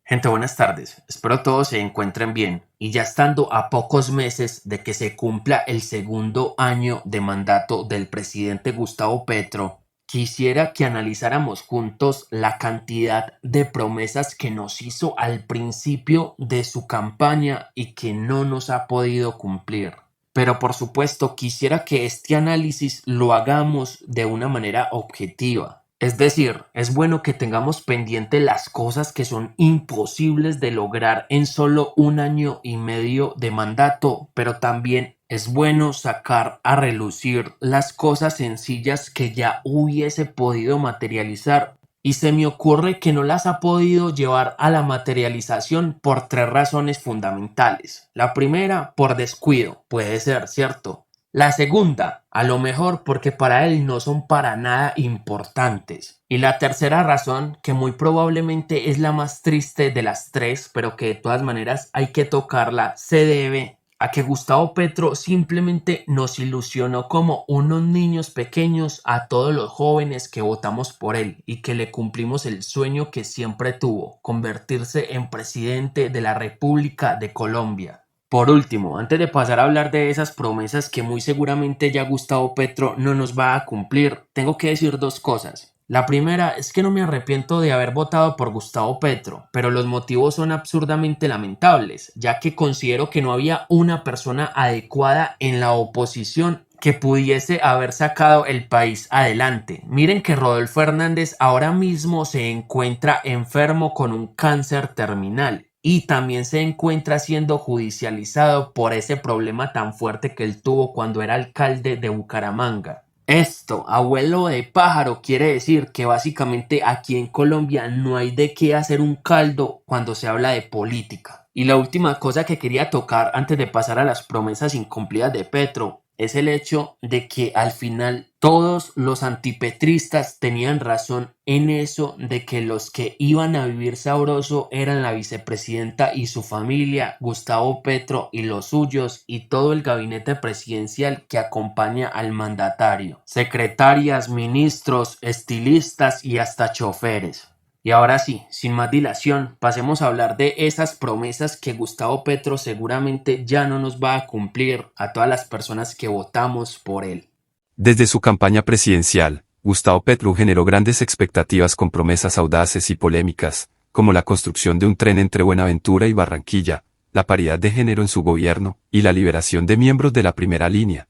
Gente, buenas tardes. Espero todos se encuentren bien. Y ya estando a pocos meses de que se cumpla el segundo año de mandato del presidente Gustavo Petro, quisiera que analizáramos juntos la cantidad de promesas que nos hizo al principio de su campaña y que no nos ha podido cumplir. Pero por supuesto, quisiera que este análisis lo hagamos de una manera objetiva. Es decir, es bueno que tengamos pendiente las cosas que son imposibles de lograr en solo un año y medio de mandato, pero también es bueno sacar a relucir las cosas sencillas que ya hubiese podido materializar. Y se me ocurre que no las ha podido llevar a la materialización por tres razones fundamentales. La primera, por descuido, puede ser, ¿cierto? La segunda, a lo mejor porque para él no son para nada importantes. Y la tercera razón, que muy probablemente es la más triste de las tres, pero que de todas maneras hay que tocarla, se debe a que Gustavo Petro simplemente nos ilusionó como unos niños pequeños a todos los jóvenes que votamos por él y que le cumplimos el sueño que siempre tuvo, convertirse en presidente de la República de Colombia. Por último, antes de pasar a hablar de esas promesas que muy seguramente ya Gustavo Petro no nos va a cumplir, tengo que decir dos cosas. La primera es que no me arrepiento de haber votado por Gustavo Petro, pero los motivos son absurdamente lamentables, ya que considero que no había una persona adecuada en la oposición que pudiese haber sacado el país adelante. Miren que Rodolfo Hernández ahora mismo se encuentra enfermo con un cáncer terminal y también se encuentra siendo judicializado por ese problema tan fuerte que él tuvo cuando era alcalde de Bucaramanga. Esto, abuelo de pájaro, quiere decir que básicamente aquí en Colombia no hay de qué hacer un caldo cuando se habla de política. Y la última cosa que quería tocar antes de pasar a las promesas incumplidas de Petro es el hecho de que al final todos los antipetristas tenían razón en eso de que los que iban a vivir sabroso eran la vicepresidenta y su familia, Gustavo Petro y los suyos y todo el gabinete presidencial que acompaña al mandatario, secretarias, ministros, estilistas y hasta choferes. Y ahora sí, sin más dilación, pasemos a hablar de esas promesas que Gustavo Petro seguramente ya no nos va a cumplir a todas las personas que votamos por él. Desde su campaña presidencial, Gustavo Petro generó grandes expectativas con promesas audaces y polémicas, como la construcción de un tren entre Buenaventura y Barranquilla, la paridad de género en su gobierno, y la liberación de miembros de la primera línea.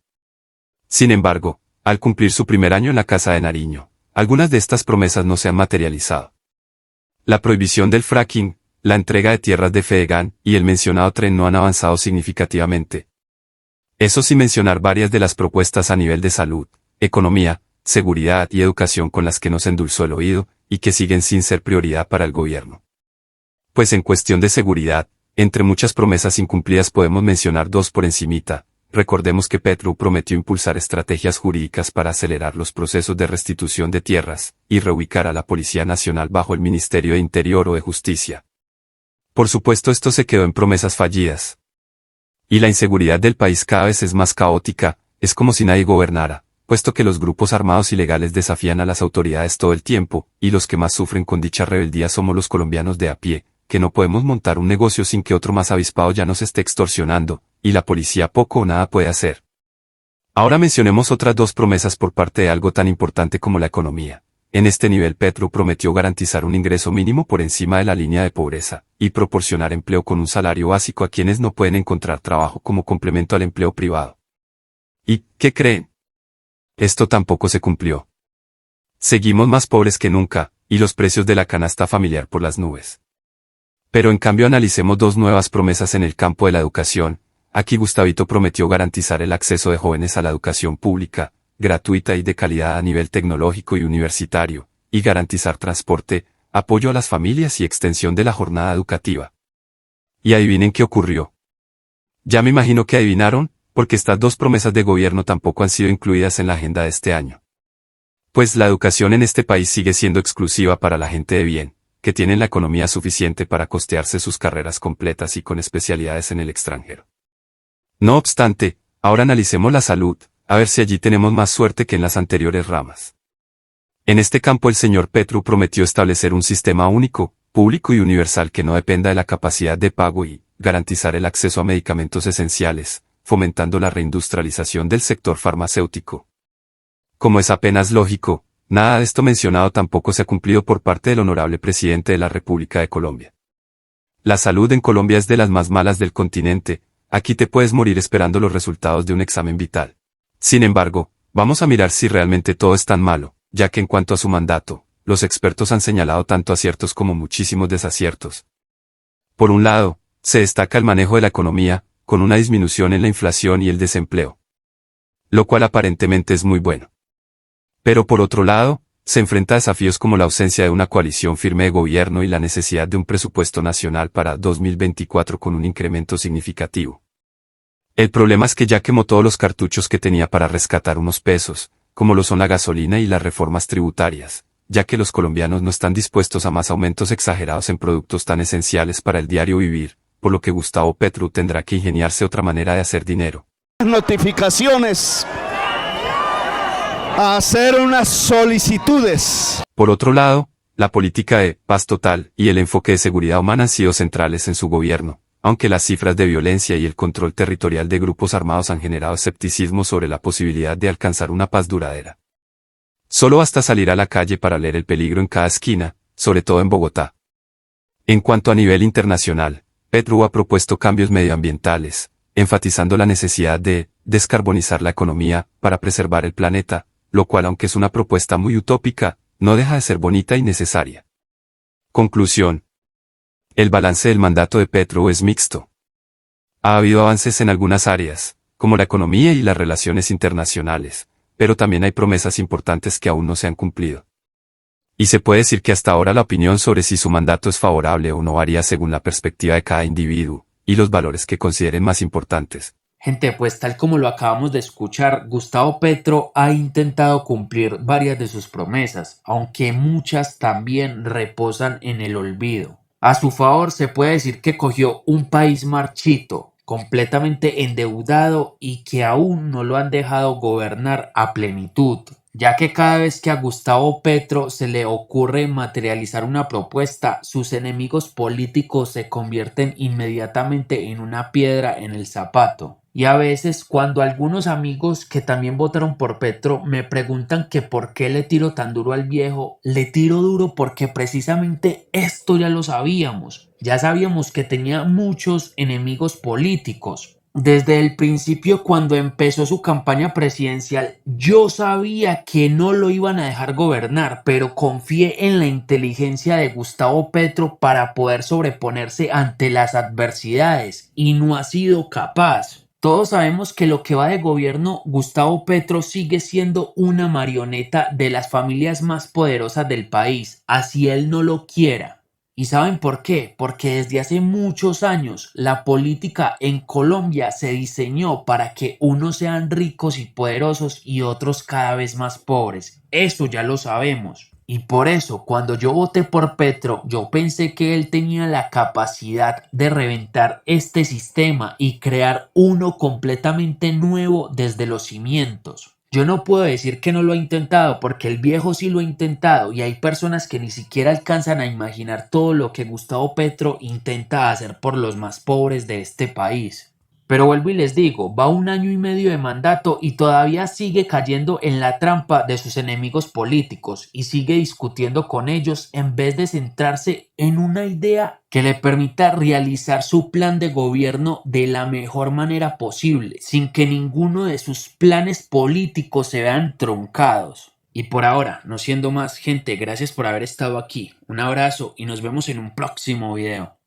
Sin embargo, al cumplir su primer año en la Casa de Nariño, algunas de estas promesas no se han materializado. La prohibición del fracking, la entrega de tierras de Fedegan y el mencionado tren no han avanzado significativamente. Eso sin mencionar varias de las propuestas a nivel de salud, economía, seguridad y educación con las que nos endulzó el oído y que siguen sin ser prioridad para el gobierno. Pues en cuestión de seguridad, entre muchas promesas incumplidas podemos mencionar dos por encimita. Recordemos que Petro prometió impulsar estrategias jurídicas para acelerar los procesos de restitución de tierras y reubicar a la Policía Nacional bajo el Ministerio de Interior o de Justicia. Por supuesto, esto se quedó en promesas fallidas. Y la inseguridad del país cada vez es más caótica, es como si nadie gobernara, puesto que los grupos armados ilegales desafían a las autoridades todo el tiempo, y los que más sufren con dicha rebeldía somos los colombianos de a pie, que no podemos montar un negocio sin que otro más avispado ya nos esté extorsionando, y la policía poco o nada puede hacer. Ahora mencionemos otras dos promesas por parte de algo tan importante como la economía. En este nivel Petro prometió garantizar un ingreso mínimo por encima de la línea de pobreza, y proporcionar empleo con un salario básico a quienes no pueden encontrar trabajo como complemento al empleo privado. ¿Y qué creen? Esto tampoco se cumplió. Seguimos más pobres que nunca, y los precios de la canasta familiar por las nubes. Pero en cambio analicemos dos nuevas promesas en el campo de la educación. Aquí Gustavito prometió garantizar el acceso de jóvenes a la educación pública, gratuita y de calidad a nivel tecnológico y universitario, y garantizar transporte, apoyo a las familias y extensión de la jornada educativa. Y adivinen qué ocurrió. Ya me imagino que adivinaron, porque estas dos promesas de gobierno tampoco han sido incluidas en la agenda de este año. Pues la educación en este país sigue siendo exclusiva para la gente de bien, que tienen la economía suficiente para costearse sus carreras completas y con especialidades en el extranjero. No obstante, ahora analicemos la salud, a ver si allí tenemos más suerte que en las anteriores ramas. En este campo el señor Petro prometió establecer un sistema único, público y universal que no dependa de la capacidad de pago y garantizar el acceso a medicamentos esenciales, fomentando la reindustrialización del sector farmacéutico. Como es apenas lógico, nada de esto mencionado tampoco se ha cumplido por parte del honorable presidente de la República de Colombia. La salud en Colombia es de las más malas del continente, aquí te puedes morir esperando los resultados de un examen vital. Sin embargo, vamos a mirar si realmente todo es tan malo, ya que en cuanto a su mandato, los expertos han señalado tanto aciertos como muchísimos desaciertos. Por un lado, se destaca el manejo de la economía, con una disminución en la inflación y el desempleo, lo cual aparentemente es muy bueno. Pero por otro lado, se enfrenta a desafíos como la ausencia de una coalición firme de gobierno y la necesidad de un presupuesto nacional para 2024 con un incremento significativo. El problema es que ya quemó todos los cartuchos que tenía para rescatar unos pesos, como lo son la gasolina y las reformas tributarias, ya que los colombianos no están dispuestos a más aumentos exagerados en productos tan esenciales para el diario vivir, por lo que Gustavo Petro tendrá que ingeniarse otra manera de hacer dinero. Notificaciones, a hacer unas solicitudes. Por otro lado, la política de paz total y el enfoque de seguridad humana han sido centrales en su gobierno, aunque las cifras de violencia y el control territorial de grupos armados han generado escepticismo sobre la posibilidad de alcanzar una paz duradera. Solo basta salir a la calle para leer el peligro en cada esquina, sobre todo en Bogotá. En cuanto a nivel internacional, Petro ha propuesto cambios medioambientales, enfatizando la necesidad de descarbonizar la economía para preservar el planeta, lo cual, aunque es una propuesta muy utópica, no deja de ser bonita y necesaria. Conclusión. El balance del mandato de Petro es mixto. Ha habido avances en algunas áreas, como la economía y las relaciones internacionales, pero también hay promesas importantes que aún no se han cumplido. Y se puede decir que hasta ahora la opinión sobre si su mandato es favorable o no varía según la perspectiva de cada individuo, y los valores que consideren más importantes. Gente, pues tal como lo acabamos de escuchar, Gustavo Petro ha intentado cumplir varias de sus promesas, aunque muchas también reposan en el olvido. A su favor se puede decir que cogió un país marchito, completamente endeudado y que aún no lo han dejado gobernar a plenitud, ya que cada vez que a Gustavo Petro se le ocurre materializar una propuesta, sus enemigos políticos se convierten inmediatamente en una piedra en el zapato. Y a veces cuando algunos amigos que también votaron por Petro me preguntan que por qué le tiro tan duro al viejo, le tiro duro porque precisamente esto ya lo sabíamos. Ya sabíamos que tenía muchos enemigos políticos. Desde el principio, cuando empezó su campaña presidencial, yo sabía que no lo iban a dejar gobernar, pero confié en la inteligencia de Gustavo Petro para poder sobreponerse ante las adversidades, y no ha sido capaz. Todos sabemos que lo que va de gobierno, Gustavo Petro sigue siendo una marioneta de las familias más poderosas del país, así él no lo quiera. ¿Y saben por qué? Porque desde hace muchos años la política en Colombia se diseñó para que unos sean ricos y poderosos y otros cada vez más pobres. Eso ya lo sabemos. Y por eso, cuando yo voté por Petro, yo pensé que él tenía la capacidad de reventar este sistema y crear uno completamente nuevo desde los cimientos. Yo no puedo decir que no lo ha intentado, porque el viejo sí lo ha intentado y hay personas que ni siquiera alcanzan a imaginar todo lo que Gustavo Petro intenta hacer por los más pobres de este país. Pero vuelvo y les digo, va 1 año y medio de mandato y todavía sigue cayendo en la trampa de sus enemigos políticos y sigue discutiendo con ellos en vez de centrarse en una idea que le permita realizar su plan de gobierno de la mejor manera posible, sin que ninguno de sus planes políticos se vean truncados. Y por ahora, no siendo más, gente, gracias por haber estado aquí. Un abrazo y nos vemos en un próximo video.